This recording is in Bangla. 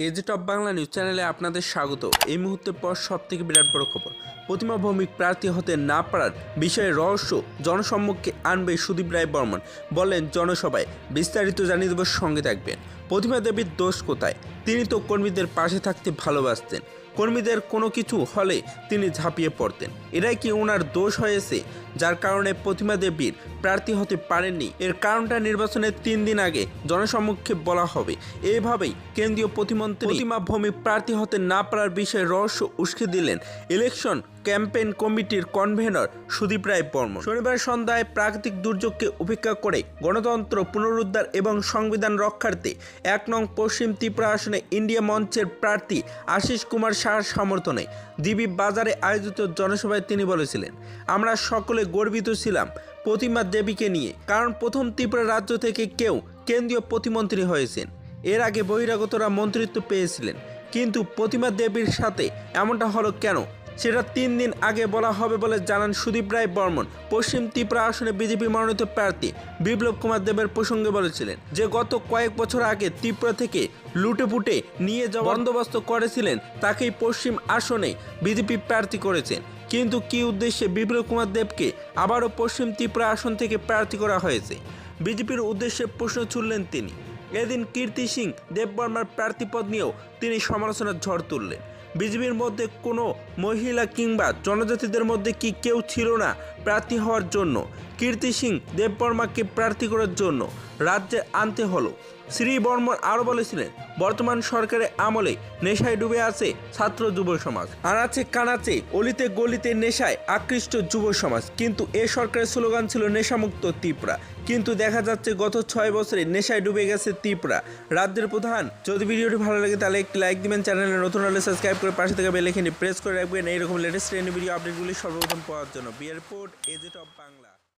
এজে টপ বাংলা নিউজ চ্যানেলে আপনাদের স্বাগত। এই মুহূর্তের পর সবথেকে বিরাট বড় খবর, প্রতিমা ভৌমিক প্রার্থী হতে না পারার বিষয়ে রহস্য জনসম্মুখে আনবে সুদীপ রায় বর্মন, বললেন জনসভায়। বিস্তারিত জানিয়ে দেব, সঙ্গে থাকবেন। প্রতিমা দেবীর দোষ কোথায়? তিনি তো কর্মীদের পাশে থাকতে ভালোবাসতেন। কর্মীদের কোনো কিছু হলে তিনি ঝাঁপিয়ে পড়তেন। এটাই কি ওনার দোষ হয়েছে, যার কারণে প্রতিমা দেবীর প্রার্থী হতে পারেননি? এর কারণটা নির্বাচনের 3 দিন আগে জনসম্মুখে বলা হবে। এইভাবেই কেন্দ্রীয় প্রতিমন্ত্রী প্রতিমা ভৌমিক প্রার্থী হতে না পারার বিষয়ে রহস্য উস্কে দিলেন ইলেকশন ক্যাম্পেইন কমিটির কনভেনর সুদীপ রায় বর্মন। শনিবার সন্ধ্যায় প্রাকৃতিক দুর্যোগকে উপেক্ষা করে গণতন্ত্র পুনরুদ্ধার এবং সংবিধান রক্ষার্থে 1 নং পশ্চিম ত্রিপুরা আসনে ইন্ডিয়া মঞ্চের প্রার্থী আশিস কুমার সাহার সমর্থনে ডিবি বাজারে আয়োজিত জনসভায় তিনি বলেছিলেন, আমরা সকলে গর্বিত ছিলাম প্রতিমা দেবীকে নিয়ে, কারণ প্রথম ত্রিপুরা রাজ্য থেকে কেউ কেন্দ্রীয় প্রতিমন্ত্রী হয়েছেন। এর আগে বহিরাগতরা মন্ত্রিত্ব পেয়েছিলেন, কিন্তু প্রতিমা দেবীর সাথে এমনটা হলো কেন, সেটা 3 দিন আগে বলা হবে বলে জানান সুদীপ রায় বর্মন। পশ্চিম ত্রিপুরা আসনে বিজেপি মনোনীত প্রার্থী বিপ্লব কুমার দেবের প্রসঙ্গে বলেছিলেন যে গত কয়েক বছর আগে ত্রিপুরা থেকে লুটেপুটে নিয়ে যাওয়ার বন্দোবস্ত করেছিলেন, তাকেই পশ্চিম আসনে বিজেপি প্রার্থী করেছেন। কিন্তু কী উদ্দেশ্যে বিপ্লব কুমার দেবকে আবারও পশ্চিম ত্রিপুরা আসন থেকে প্রার্থী করা হয়েছে, বিজেপির উদ্দেশ্যে প্রশ্ন ছুড়লেন তিনি। এদিন কীর্তি সিং দেববর্মার প্রার্থীপদ নিয়েও তিনি সমালোচনার ঝড় তুললেন। বিজেপির মধ্যে কোনো মহিলা কিংবা জনজাতিদের মধ্যে কি কেউ ছিল না প্রার্থী হওয়ার জন্য? কীর্তি সিং দেববর্মাকে প্রার্থী করার জন্য রাজ্যে আনতে হলো। শ্রী বর্মন আরও বলেছিলেন, বর্তমান সরকারের আমলে নেশায় ডুবে আছে ছাত্র যুব সমাজ, আনাচে কানাচে অলিতে গলিতে নেশায় আকৃষ্ট যুব সমাজ। কিন্তু এ সরকারের স্লোগান ছিল নেশামুক্ত ত্রিপুরা, কিন্তু দেখা যাচ্ছে গত 6 বছরে নেশায় ডুবে গেছে ত্রিপুরা রাজ্যের প্রধান। যদি ভিডিওটি ভালো লাগে তাহলে একটি লাইক দিবেন, চ্যানেলে নতুন হলে সাবস্ক্রাইব করে পাশে থাকা বেল আইকনটি প্রেস করে রাখবেন এইরকম লেটেস্ট ট্রেন্ড ভিডিও আপডেটগুলি সর্বপ্রথম পাওয়ার জন্য। বিয়ার রিপোর্ট, এজে টপ বাংলা।